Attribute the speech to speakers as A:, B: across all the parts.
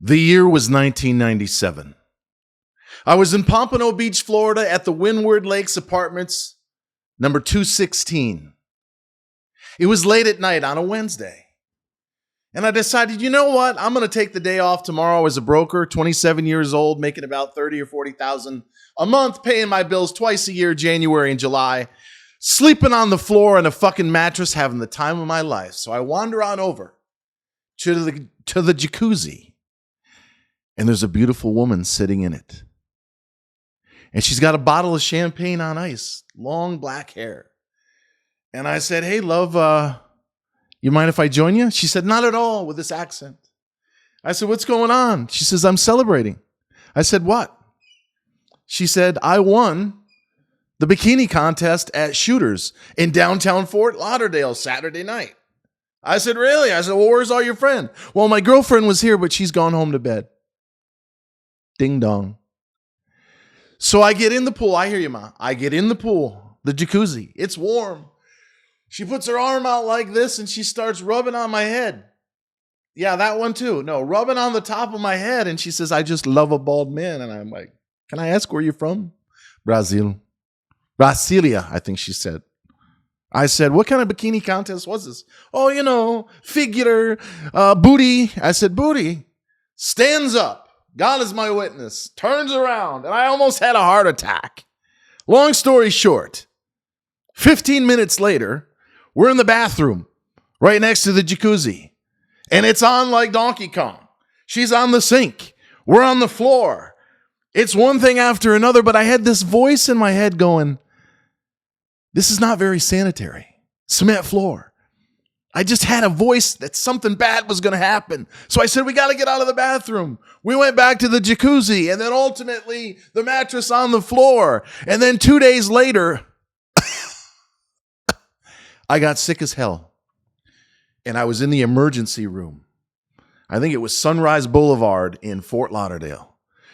A: The year was 1997. I was in Pompano Beach, Florida at the Windward Lakes Apartments, number 216. It was late at night on a Wednesday. And I decided, you know what? I'm going to take the day off tomorrow as a broker, 27 years old, making about 30 or 40,000 a month, paying my bills twice a year, January and July, sleeping on the floor on a fucking mattress, having the time of my life. So I wander on over to the jacuzzi, and there's a beautiful woman sitting in it. And she's got a bottle of champagne on ice, long black hair. And I said, hey, love, you mind if I join you? She said, not at all, with this accent. I said, what's going on? She says, I'm celebrating. I said, what? She said, I won the bikini contest at Shooters in downtown Fort Lauderdale Saturday night. I said, really? I said, well, where's all your friends? Well, my girlfriend was here, but she's gone home to bed. Ding dong. So I get in the pool. I hear you, Ma. I get in the pool, the jacuzzi. It's warm. She puts her arm out like this and she starts rubbing on my head. Yeah, that one too. No, rubbing on the top of my head. And she says, I just love a bald man. And I'm like, can I ask where you're from? Brazil. Brasilia, I think she said. I said, what kind of bikini contest was this? Oh, you know, figure, booty. I said, booty. Stands up. God is my witness. Turns around. And I almost had a heart attack. Long story short, 15 minutes later, we're in the bathroom right next to the jacuzzi. And it's on like Donkey Kong. She's on the sink. We're on the floor. It's one thing after another, but I had this voice in my head going, this is not very sanitary. Cement floor. I just had a voice that something bad was going to happen. So I said, we got to get out of the bathroom. We went back to the jacuzzi and then ultimately the mattress on the floor. And then 2 days later, I got sick as hell. And I was in the emergency room. I think it was Sunrise Boulevard in Fort Lauderdale.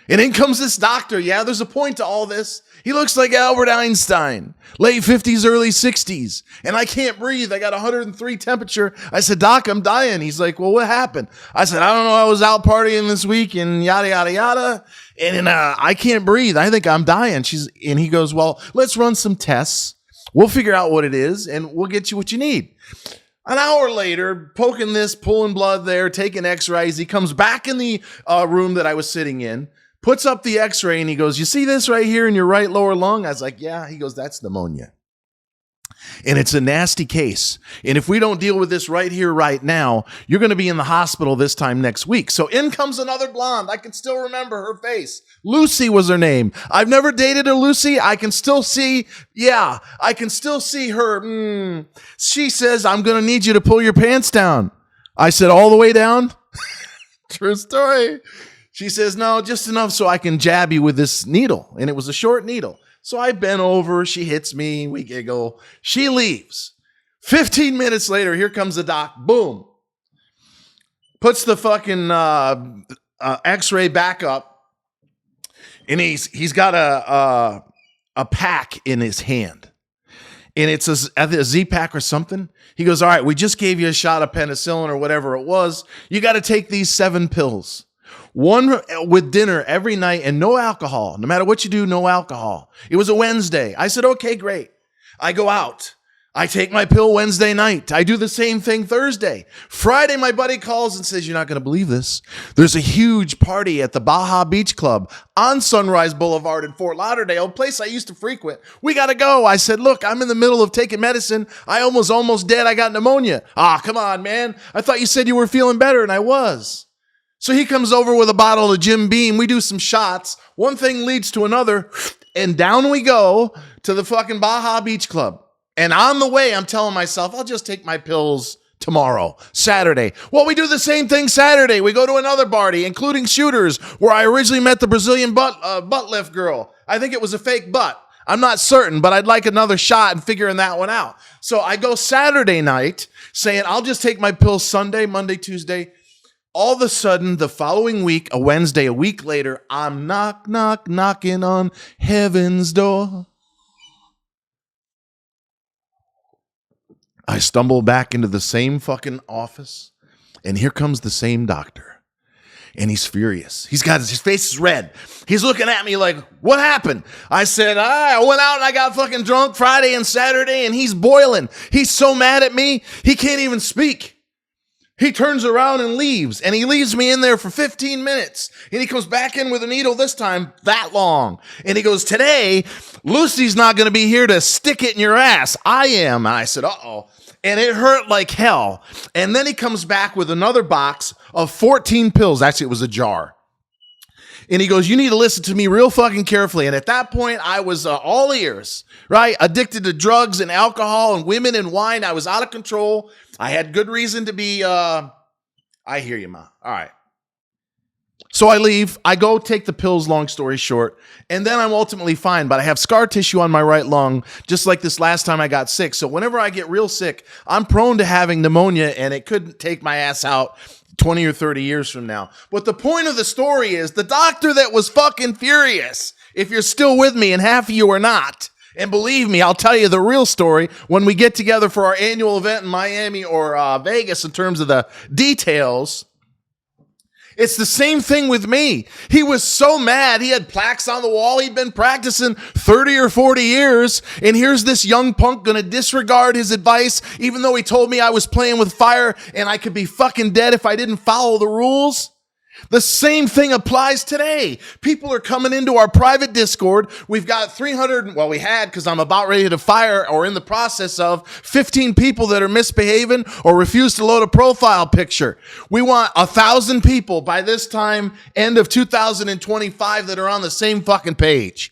A: And in comes this doctor. Yeah, there's a point to all this. He looks like Albert Einstein, late 50s, early 60s. And I can't breathe. I got 103 temperature. I said, Doc, I'm dying. He's like, well, what happened? I said, I don't know. I was out partying this week and yada, yada, yada. And I can't breathe. I think I'm dying. And he goes, well, let's run some tests. We'll figure out what it is and we'll get you what you need. An hour later, poking this, pulling blood there, taking x-rays. He comes back in the room that I was sitting in. Puts up the x-ray and he goes, you see this right here in your right lower lung? I was like, yeah. He goes, that's pneumonia. And it's a nasty case. And if we don't deal with this right here, right now, you're going to be in the hospital this time next week. So in comes another blonde. I can still remember her face. Lucy was her name. I've never dated a Lucy. I can still see, I can still see her. She says, I'm going to need you to pull your pants down. I said, all the way down? True story. She says, no, just enough so I can jab you with this needle. And it was a short needle. So I bent over. She hits me. We giggle. She leaves. 15 minutes later, here comes the doc. Boom. Puts the fucking x-ray back up. And he's got a pack in his hand. And it's a Z-Pack or something. He goes, all right, we just gave you a shot of penicillin or whatever it was. You got to take these 7 pills. One with dinner every night and no alcohol. No matter what you do, no alcohol. It was a Wednesday. I said, okay, great. I go out. I take my pill Wednesday night. I do the same thing Thursday. Friday, my buddy calls and says, you're not going to believe this. There's a huge party at the Baja Beach Club on Sunrise Boulevard in Fort Lauderdale, a place I used to frequent. We got to go. I said, look, I'm in the middle of taking medicine. I almost dead. I got pneumonia. Come on, man. I thought you said you were feeling better, and I was. So he comes over with a bottle of Jim Beam. We do some shots. One thing leads to another. And down we go to the fucking Baja Beach Club. And on the way, I'm telling myself, I'll just take my pills tomorrow, Saturday. Well, we do the same thing Saturday. We go to another party, including Shooters, where I originally met the Brazilian butt lift girl. I think it was a fake butt. I'm not certain, but I'd like another shot and figuring that one out. So I go Saturday night saying, I'll just take my pills Sunday, Monday, Tuesday. All of a sudden, the following week, a Wednesday, a week later, I'm knocking on heaven's door. I stumble back into the same fucking office, and here comes the same doctor. and he's furious. He's got his face is red. He's looking at me like, what happened? I said, I went out and I got fucking drunk Friday and Saturday, and he's boiling. He's so mad at me, he can't even speak. He turns around and leaves, and he leaves me in there for 15 minutes. And he comes back in with a needle this time that long. And he goes, today, Lucy's not going to be here to stick it in your ass. I am. And I said, uh-oh. And it hurt like hell. And then he comes back with another box of 14 pills. Actually, it was a jar. And he goes, you need to listen to me real fucking carefully. And at that point, I was all ears, right? Addicted to drugs and alcohol and women and wine. I was out of control. I had good reason to be, I hear you, Ma. All right. So I leave. I go take the pills, long story short. And then I'm ultimately fine. But I have scar tissue on my right lung, just like this last time I got sick. So whenever I get real sick, I'm prone to having pneumonia, and it could take my ass out 20 or 30 years from now. But the point of the story is the doctor that was fucking furious, if you're still with me, and half of you are not, and believe me, I'll tell you the real story when we get together for our annual event in Miami or Vegas in terms of the details. It's the same thing with me. He was so mad. He had plaques on the wall. He'd been practicing 30 or 40 years. And here's this young punk going to disregard his advice, even though he told me I was playing with fire and I could be fucking dead if I didn't follow the rules. The same thing applies today. People are coming into our private Discord. We've got 300, well, we had, because I'm about ready to fire or in the process of 15 people that are misbehaving or refuse to load a profile picture. We want 1,000 people by this time, end of 2025, that are on the same fucking page.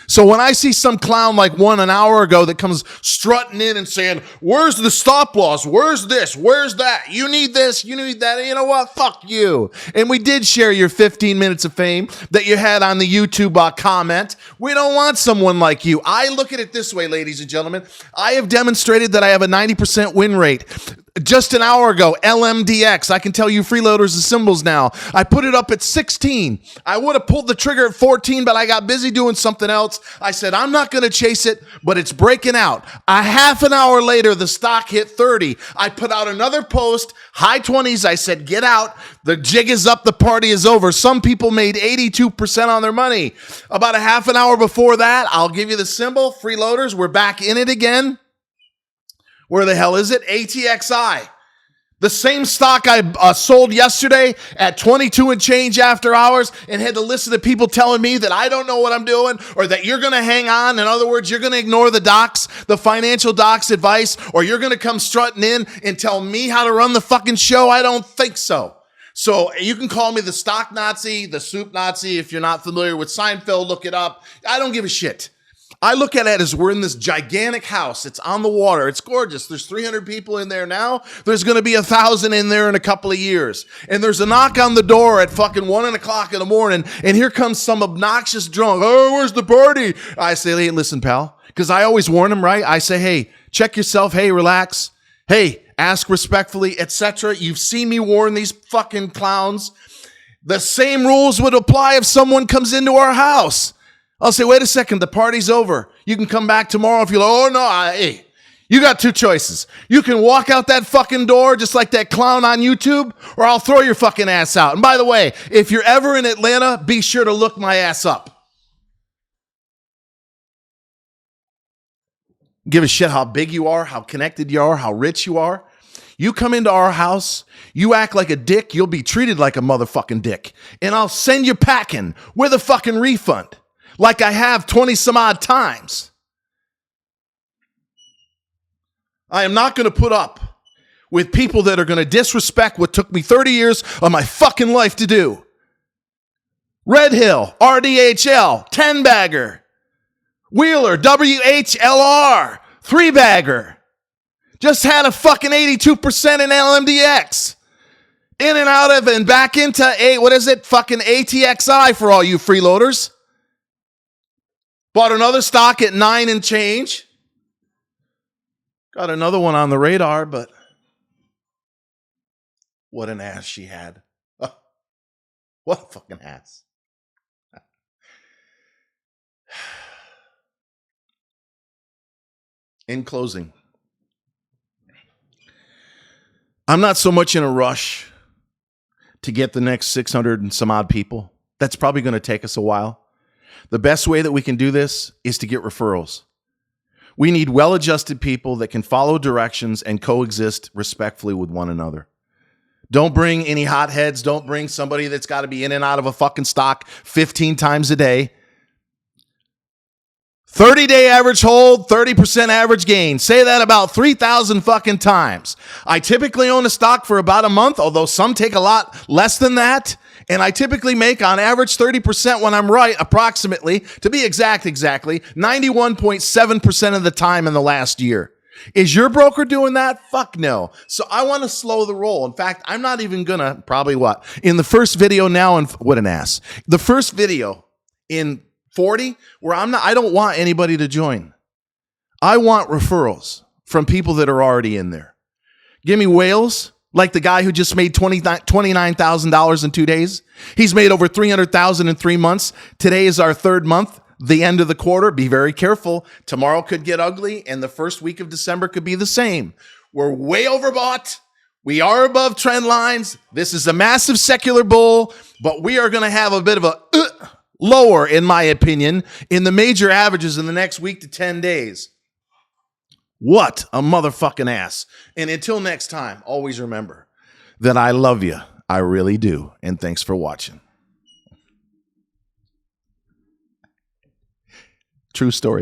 A: So when I see some clown like one an hour ago that comes strutting in and saying, where's the stop loss? Where's this? Where's that? You need this. You need that. You know what? Fuck you. And we did share your 15 minutes of fame that you had on the YouTube comment. We don't want someone like you. I look at it this way, ladies and gentlemen. I have demonstrated that I have a 90% win rate. Just an hour ago, LMDX. I can tell you freeloaders the symbols now. I put it up at 16. I would have pulled the trigger at 14, but I got busy doing something else. I said, I'm not going to chase it, but it's breaking out. A half an hour later, the stock hit 30. I put out another post, high 20s. I said, get out. The jig is up. The party is over. Some people made 82% on their money. About a half an hour before that, I'll give you the symbol. Freeloaders, we're back in it again. Where the hell is it? ATXI. The same stock I sold yesterday at 22 and change after hours, and had to listen to people telling me that I don't know what I'm doing, or that you're going to hang on. In other words, you're going to ignore the docs, the financial docs advice, or you're going to come strutting in and tell me how to run the fucking show. I don't think so. So you can call me the stock Nazi, the soup Nazi. If you're not familiar with Seinfeld, look it up. I don't give a shit. I look at it as we're in this gigantic house. It's on the water. It's gorgeous. There's 300 people in there now. There's going to be 1,000 in there in a couple of years. And there's a knock on the door at fucking 1 o'clock in the morning. And here comes some obnoxious drunk. Oh, where's the party? I say, hey, listen, pal. Because I always warn them, right? I say, hey, check yourself. Hey, relax. Hey, ask respectfully, etc. You've seen me warn these fucking clowns. The same rules would apply if someone comes into our house. I'll say, wait a second, the party's over. You can come back tomorrow if you're like, oh, no, hey, you got two choices. You can walk out that fucking door just like that clown on YouTube, or I'll throw your fucking ass out. And by the way, if you're ever in Atlanta, be sure to look my ass up. Give a shit how big you are, how connected you are, how rich you are. You come into our house, you act like a dick, you'll be treated like a motherfucking dick. And I'll send you packing with a fucking refund. Like I have 20 some odd times. I am not going to put up with people that are going to disrespect what took me 30 years of my fucking life to do. Red Hill, RDHL, 10-bagger. Wheeler, WHLR, 3-bagger. Just had a fucking 82% in LMDX. In and out of and back into, fucking ATXI for all you freeloaders. Bought another stock at 9 and change. Got another one on the radar, but what an ass she had. What a fucking ass. In closing, I'm not so much in a rush to get the next 600 and some odd people. That's probably going to take us a while. The best way that we can do this is to get referrals. We need well-adjusted people that can follow directions and coexist respectfully with one another. Don't bring any hotheads. Don't bring somebody that's got to be in and out of a fucking stock 15 times a day. 30-day average hold, 30% average gain. Say that about 3,000 fucking times. I typically own a stock for about a month, although some take a lot less than that. And I typically make on average 30% when I'm right, approximately, to be exactly 91.7% of the time in the last year. Is your broker doing that? Fuck no. So I want to slow the roll. In fact, I'm not even gonna, in the first video now, and what an ass. The first video in 40 where I don't want anybody to join. I want referrals from people that are already in there. Give me whales, like the guy who just made $29,000 in 2 days. He's made over $300,000 in 3 months. Today is our third month, the end of the quarter. Be very careful. Tomorrow could get ugly, and the first week of December could be the same. We're way overbought. We are above trend lines. This is a massive secular bull, but we are going to have a bit of a lower, in my opinion, in the major averages in the next week to 10 days. What a motherfucking ass. And until next time, always remember that I love you. I really do. And thanks for watching. True story.